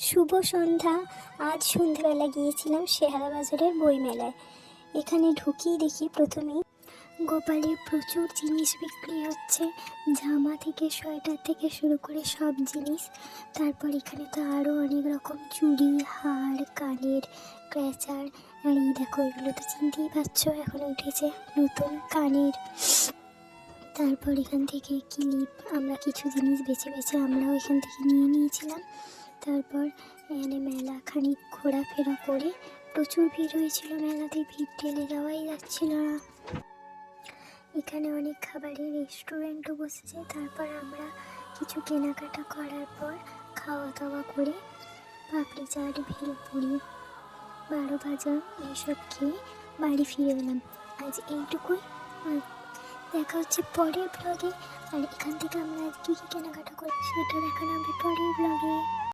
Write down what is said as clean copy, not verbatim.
শুভ সন্ধ্যা। আজ সন্ধ্যেবেলা গিয়েছিলাম শেহারা বাজারের বইমেলায়। এখানে ঢুকিয়ে দেখি প্রথমেই গোপালের প্রচুর জিনিস বিক্রি হচ্ছে, জামা থেকে সোয়েটার থেকে শুরু করে সব জিনিস। তারপর এখানে তো আরও অনেক রকম চুড়ি, হার, কানের ক্র্যাচার। আর এই দেখো, এগুলো তো চিনতেই পারছো, এখন উঠেছে নতুন কানের। তারপর এখান থেকে ক্লিপ, আমরা কিছু জিনিস বেছে বেছে আমরাও এখান থেকে নিয়ে নিয়েছিলাম। তারপর এখানে মেলা খানিক ঘোরাফেরা করে প্রচুর ভিড় হয়েছিল মেলাতে, ভিড় ঠেলে যাওয়াই যাচ্ছিল না। এখানে অনেক খাবারের রেস্টুরেন্টও বসেছে। তারপর আমরা কিছু কেনাকাটা করার পর খাওয়া দাওয়া করে পাপড়ি চাট, ভেলপুরি, 12 ভাজা এইসব খেয়ে বাড়ি ফিরে এলাম। আজ এইটুকুই। দেখা হচ্ছে পরের ব্লগে। আর এখান থেকে আমরা আজ কী কী কেনাকাটা করি সেটা দেখানো হবে পরের ব্লগে।